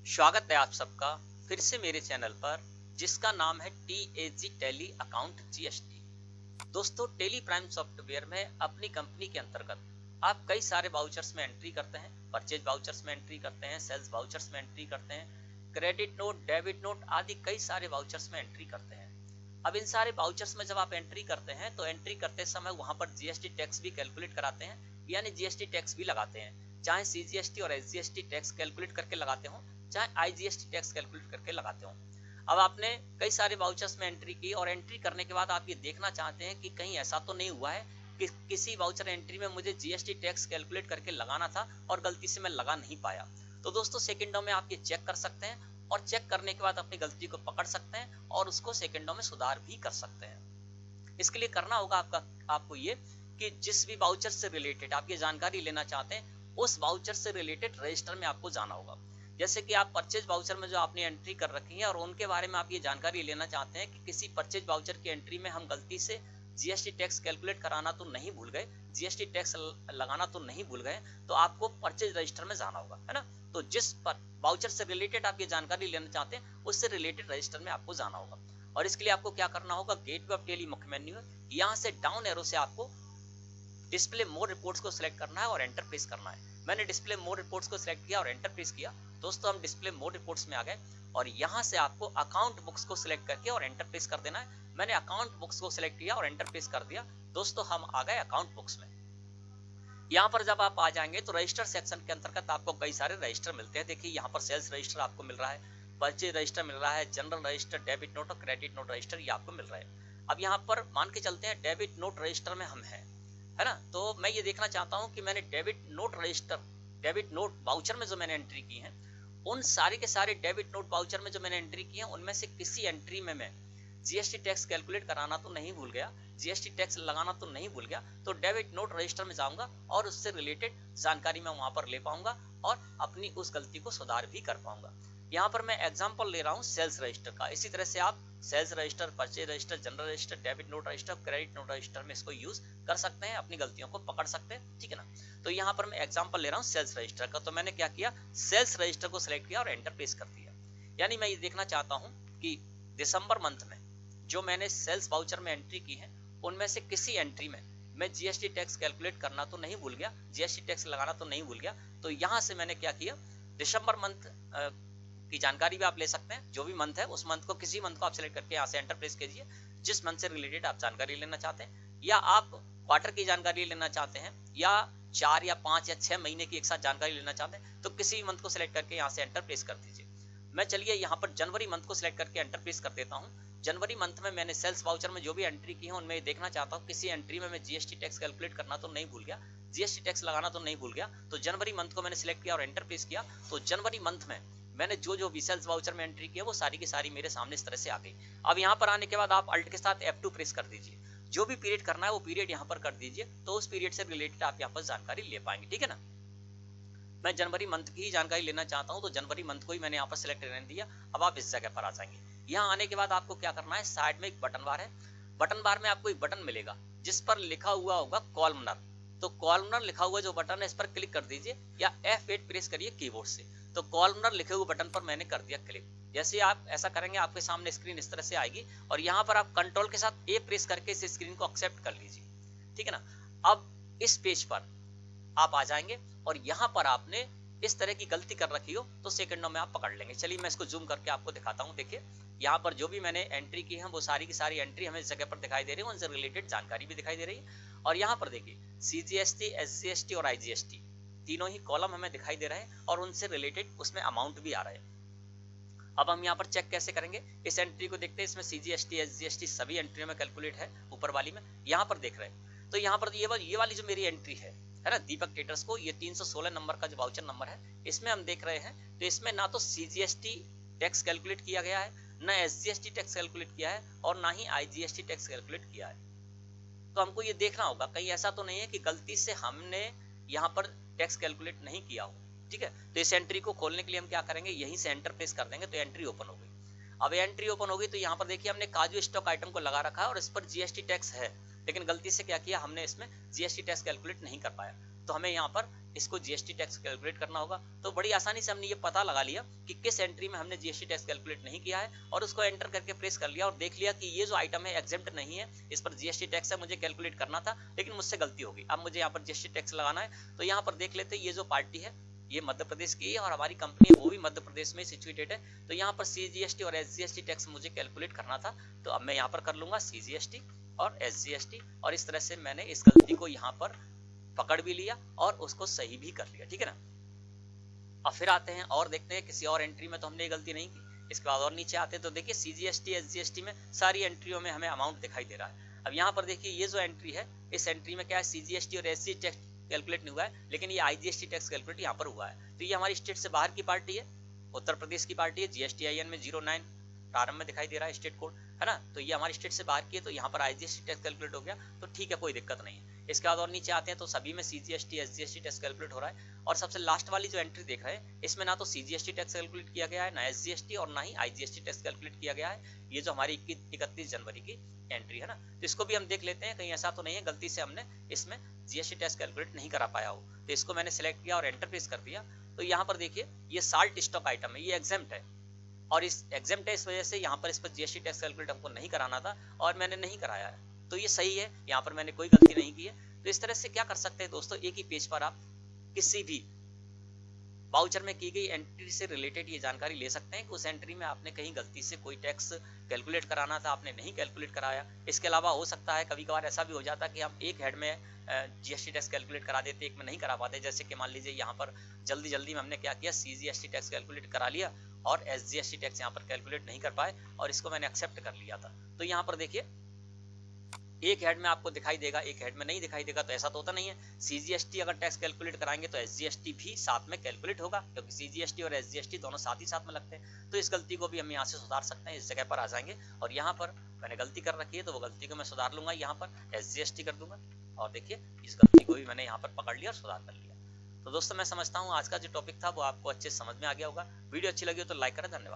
स्वागत है आप सबका फिर से मेरे चैनल पर, जिसका नाम है TAG टैली अकाउंट GST। दोस्तों, टेली प्राइम सॉफ्टवेयर में अपनी कंपनी के अंतर्गत आप कई सारे वाउचर्स में एंट्री करते हैं। परचेज वाउचर्स में एंट्री करते हैं, सेल्स वाउचर्स में एंट्री करते हैं, क्रेडिट नोट, डेबिट नोट आदि कई सारे वाउचर्स में एंट्री करते हैं। अब इन सारे वाउचर्स में जब आप एंट्री करते हैं तो एंट्री करते समय वहां पर GST टैक्स भी कैलकुलेट कराते हैं, यानी GST टैक्स भी लगाते हैं। चाहे CGST और SGST टैक्स कैलकुलेट करके लगाते हो, चाहे IGST टैक्स कैलकुलेट करके लगाते हो। अब आपने कई सारे वाउचर्स में एंट्री की और एंट्री करने के बाद आप ये देखना चाहते हैं कि कहीं ऐसा तो नहीं हुआ है कि किसी वाउचर एंट्री में मुझे GST टैक्स कैलकुलेट करके लगाना था और गलती से मैं लगा नहीं पाया। तो दोस्तों, सेकंडों में आप ये चेक कर सकते हैं और चेक करने के बाद अपनी गलती को पकड़ सकते हैं और उसको सेकंडों में सुधार भी कर सकते हैं। इसके लिए करना होगा आपको ये कि जिस भी वाउचर से रिलेटेड आप ये जानकारी लेना चाहते हैं, उस वाउचर से रिलेटेड रजिस्टर में आपको जाना होगा। जैसे कि आप परचेज वाउचर में जो आपने एंट्री कर रखी है और उनके बारे में आप ये जानकारी लेना चाहते हैं कि किसी परचेज वाउचर की एंट्री में हम गलती से GST टैक्स कैलकुलेट कराना तो नहीं भूल गए, GST टैक्स लगाना तो नहीं भूल गए, तो आपको परचेज रजिस्टर में जाना होगा, है ना। तो जिस पर वाउचर से रिलेटेड आप ये जानकारी लेना चाहते हैं, उससे रिलेटेड रजिस्टर में आपको जाना होगा। और इसके लिए आपको क्या करना होगा, गेटवे ऑफ टेली मुख्य मेन्यू है, यहाँ से डाउन एरो से आपको डिस्प्ले मोर रिपोर्ट्स को सिलेक्ट करना है और एंटर प्रेस करना है। मैंने डिस्प्ले मोर रिपोर्ट्स को सिलेक्ट किया और एंटर प्रेस किया। दोस्तों, हम डिस्प्ले मोर रिपोर्ट्स में आ गए और यहाँ से आपको अकाउंट बुक्स को सिलेक्ट करके और एंटर प्रेस कर देना है। मैंने अकाउंट बुक्स को सिलेक्ट किया और एंटर प्रेस कर दिया। दोस्तों, हम आ गए अकाउंट बुक्स में। यहाँ पर जब आप आ जाएंगे तो रजिस्टर सेक्शन के अंतर्गत आपको कई सारे रजिस्टर मिलते हैं। देखिए, यहाँ पर सेल्स रजिस्टर आपको मिल रहा है, परचेज रजिस्टर मिल रहा है, जनरल रजिस्टर, डेबिट नोट और क्रेडिट नोट रजिस्टर ये आपको मिल रहा है। अब यहाँ पर मान के चलते हैं डेबिट नोट रजिस्टर में हम हैं, है ना। तो मैं ये देखना चाहता हूँ कि मैंने डेबिट नोट वाउचर में जो मैंने एंट्री की है, उन सारे के सारे डेबिट नोट वाउचर में जो मैंने एंट्री की है, उनमें से किसी एंट्री में मैं GST टैक्स कैलकुलेट कराना तो नहीं भूल गया, GST टैक्स लगाना तो नहीं भूल गया। तो डेबिट नोट रजिस्टर में जाऊंगा और उससे रिलेटेड जानकारी मैं वहां पर ले पाऊंगा और अपनी उस गलती को सुधार भी कर पाऊंगा। यहाँ पर मैं एग्जांपल ले रहा हूँ सेल्स रजिस्टर का। इसी तरह से आप sales register, purchase register, general register, debit note register, credit note register में इसको यूज कर सकते हैं, अपनी गलतियों को पकड़ सकते हैं, ठीक है ना। तो यहाँ पर मैं एग्जांपल ले रहा हूँ सेल्स रजिस्टर का। तो मैंने क्या किया, सेल्स रजिस्टर को सिलेक्ट किया और एंटर प्रेस कर दिया। यानी मैं ये देखना चाहता हूँ कि दिसंबर मंथ में जो मैंने सेल्स वाउचर में एंट्री की है, उनमें से किसी एंट्री में मैं GST टैक्स कैलकुलेट करना तो नहीं भूल गया, GST टैक्स लगाना तो नहीं भूल गया। तो यहाँ से मैंने क्या किया, दिसंबर मंथ की जानकारी भी आप ले सकते हैं। जो भी मंथ है, उस मंथ को, किसी मंथ को आप सिलेक्ट करके यहाँ से एंटर प्रेस कीजिए, जिस मंथ से रिलेटेड आप जानकारी लेना चाहते हैं, या आप क्वार्टर की जानकारी लेना चाहते हैं, या 4 या 5 या 6 महीने की एक साथ जानकारी लेना चाहते हैं, तो किसी मंथ को सिलेक्ट करके यहाँ से एंटर प्रेस कर दीजिए। मैं चलिए यहाँ पर जनवरी मंथ को सिलेक्ट करके एंटर प्रेस कर देता हूँ। जनवरी मंथ में मैंने सेल्स वाउचर में जो भी एंट्री की है, उनमें देखना चाहता हूँ किसी एंट्री में मैं GST टैक्स कैलकुलेट करना तो नहीं भूल गया, GST टैक्स लगाना तो नहीं भूल गया। तो जनवरी मंथ को मैंने सिलेक्ट किया और एंटर प्रेस किया। तो जनवरी मंथ में मैंने जो भी सेल्स वाउचर में एंट्री की है, वो सारी की सारी मेरे सामने इस तरह से आ गई। अब यहाँ पर आने के बाद आप अल्ट के साथ F2 प्रेस कर दीजिए। जो भी पीरियड करना है वो पीरियड यहाँ पर कर दीजिए, तो उस पीरियड से रिलेटेड आप यहाँ पर जानकारी ले पाएंगे, ठीक है ना। मैं जनवरी मंथ की ही जानकारी लेना चाहता हूँ, तो जनवरी मंथ को ही मैंने यहाँ पर सिलेक्ट करने दिया। अब आप इस जगह पर आ जाएंगे। यहाँ आने के बाद आपको क्या करना है, साइड में एक बटन बार है, बटन बार में आपको एक बटन मिलेगा जिस पर लिखा हुआ होगा कॉलमनर। तो कॉलमनर लिखा हुआ जो बटन है, इस पर क्लिक कर दीजिए या F8 प्रेस करिए कीबोर्ड से। तो कॉलमनर लिखे हुए बटन पर मैंने कर दिया क्लिक। जैसे आप ऐसा करेंगे, आपके सामने स्क्रीन इस तरह से आएगी और यहाँ पर आप कंट्रोल के साथ A प्रेस करके इस स्क्रीन को एक्सेप्ट कर लीजिए, ठीक है ना। अब इस पेज पर आप आ जाएंगे और यहाँ पर आपने इस तरह की गलती कर रखी हो तो सेकंडों में आप पकड़ लेंगे। चलिए मैं इसको जूम करके आपको दिखाता हूँ। देखिए, यहाँ पर जो भी मैंने एंट्री की है, वो सारी की सारी एंट्री हमें इस जगह पर दिखाई दे रही है, उनसे रिलेटेड जानकारी भी दिखाई दे रही है। और यहाँ पर देखिए, CGST, SGST और IGST तीनों ही कॉलम हमें दिखाई दे रहे हैं और उनसे रिलेटेड उसमें अमाउंट भी आ रहा है। अब हम यहाँ पर चेक कैसे करेंगे, इस एंट्री को देखते हैं। इसमें CGST, SGST सभी एंट्रियों में कैलकुलेट है, ऊपर वाली में। यहाँ पर देख रहे हैं, तो यहाँ पर ये वाली जो मेरी एंट्री है ना, दीपक ट्रेडर्स को, ये 316 नंबर का जो वाउचर नंबर है, इसमें हम देख रहे हैं, तो इसमें ना तो CGST टैक्स कैलकुलेट किया गया है, ना SGST टैक्स कैलकुलेट किया है, और ना ही IGST टैक्स कैलकुलेट किया है। तो हमको ये देखना होगा कहीं ऐसा तो नहीं है कि गलती से हमने यहाँ पर टैक्स कैलकुलेट नहीं किया हो, ठीक है। तो इस एंट्री को खोलने के लिए हम क्या करेंगे, यहीं से एंटर प्रेस कर देंगे तो एंट्री ओपन हो गई। अब एंट्री ओपन होगी तो यहाँ पर देखिए, हमने काजू स्टॉक आइटम को लगा रखा है और इस पर GST टैक्स है, लेकिन गलती से क्या किया, हमने इसमें GST टैक्स कैलकुलेट नहीं कर पाया। तो हमें यहाँ पर इसको जीएसटी टैक्स कैलकुलेट करना होगा। तो बड़ी आसानी से हमने ये पता लगा लिया कि किस एंट्री में हमने जीएसटी टैक्स कैलकुलेट नहीं किया है, और उसको एंटर करके प्रेस कर लिया और देख लिया कि ये जो आइटम है एग्जेम्प्ट नहीं है, इस पर जीएसटी टैक्स है, मुझे कैलकुलेट करना था लेकिन मुझसे गलती हो गई। अब मुझे यहाँ पर जीएसटी टैक्स लगाना है। तो यहाँ पर देख लेते हैं, ये जो पार्टी है ये मध्य प्रदेश की है और हमारी कंपनी है वो भी मध्य प्रदेश में सिचुएटेड है। तो यहाँ पर सीजीएसटी और एसजीएसटी टैक्स मुझे कैलकुलेट करना था। तो अब मैं यहाँ पर कर लूंगा सीजीएसटी और एसजीएसटी, और इस तरह से मैंने इस गलती को यहाँ पर पकड़ भी लिया और उसको सही भी कर लिया, ठीक है ना। अब फिर आते हैं और देखते हैं किसी और एंट्री में तो हमने ये गलती नहीं की। इसके बाद और नीचे आते हैं तो देखिए सीजीएसटी एसजीएसटी में सारी एंट्रियों में हमें अमाउंट दिखाई दे रहा है। अब यहाँ पर देखिए ये जो एंट्री है, इस एंट्री में क्या है, सीजीएसटी और एसजीएसटी टैक्स कैलकुलेट नहीं हुआ है, लेकिन ये आईजीएसटी टैक्स कैलकुलेट यहाँ पर हुआ है। तो ये हमारी स्टेट से बाहर की पार्टी है, उत्तर प्रदेश की पार्टी है। जीएसटीआईएन में 09 प्रारंभ में दिखाई दे रहा है स्टेट कोड, है ना। तो ये हमारी स्टेट से बाहर की है, तो यहाँ पर आईजीएसटी टैक्स कैलकुलेट हो गया, तो ठीक है, कोई दिक्कत नहीं है। इसके बाद और नीचे आते हैं तो सभी में सीजीएसटी एसजीएसटी टैक्स कैलकुलेट हो रहा है। और सबसे लास्ट वाली जो एंट्री देख रहे हैं, इसमें ना तो सीजीएसटी टैक्स कैलकुलेट किया गया है, ना एसजीएसटी और ना ही आईजीएसटी टैक्स कैलकुलेट किया गया है। ये जो हमारी 31 जनवरी की एंट्री है ना, तो इसको भी हम देख लेते हैं, कहीं ऐसा तो नहीं है गलती से हमने इसमें जीएसटी टैक्स कैलकुलेट नहीं करा पाया हो। तो इसको मैंने सिलेक्ट किया और एंटर प्रेस कर दिया। तो यहाँ पर देखिए ये साल्ट स्टॉक आइटम है, ये एग्जेम्प्ट है, और इस एग्जेम्प्ट है इस वजह से यहाँ पर इस पर जीएसटी टैक्स कैलकुलेट हमको नहीं कराना था और मैंने नहीं कराया है। तो ये सही है, यहाँ पर मैंने कोई गलती नहीं की है। तो इस तरह से क्या कर सकते हैं दोस्तों, एक ही पेज पर आप किसी भी वाउचर में की गई एंट्री से रिलेटेड ये जानकारी ले सकते हैं कि उस एंट्री में आपने कहीं गलती से कोई टैक्स कैलकुलेट कराना था, आपने नहीं कैलकुलेट कराया। इसके अलावा हो सकता है कभी कभार ऐसा भी हो जाता कि हम एक हेड में जीएसटी टैक्स कैलकुलेट करा देते, एक में नहीं करा पाते। जैसे कि मान लीजिए यहाँ पर जल्दी जल्दी में हमने क्या किया, सीजीएसटी टैक्स कैलकुलेट करा लिया और एसजीएसटी टैक्स यहाँ पर कैलकुलेट नहीं कर पाए और इसको मैंने एक्सेप्ट कर लिया था। तो यहाँ पर देखिए एक हेड में आपको दिखाई देगा, एक हेड में नहीं दिखाई देगा, तो ऐसा तो होता नहीं है। सीजीएसटी अगर टैक्स कैलकुलेट कराएंगे तो एसजीएसटी भी साथ में कैलकुलेट होगा, क्योंकि सीजीएसटी और एसजीएसटी दोनों साथ ही साथ में लगते हैं। तो इस गलती को भी हम यहाँ से सुधार सकते हैं। इस जगह पर आ जाएंगे और यहाँ पर मैंने गलती कर रखी है, तो वो गलती को मैं सुधार लूंगा, यहाँ पर एसजीएसटी कर दूंगा और देखिए इस गलती को भी मैंने यहाँ पर पकड़ लिया और सुधार कर लिया। तो दोस्तों मैं समझता हूँ आज का जो टॉपिक था वो आपको अच्छे समझ में आ गया होगा। वीडियो अच्छी लगी हो तो लाइक करें। धन्यवाद।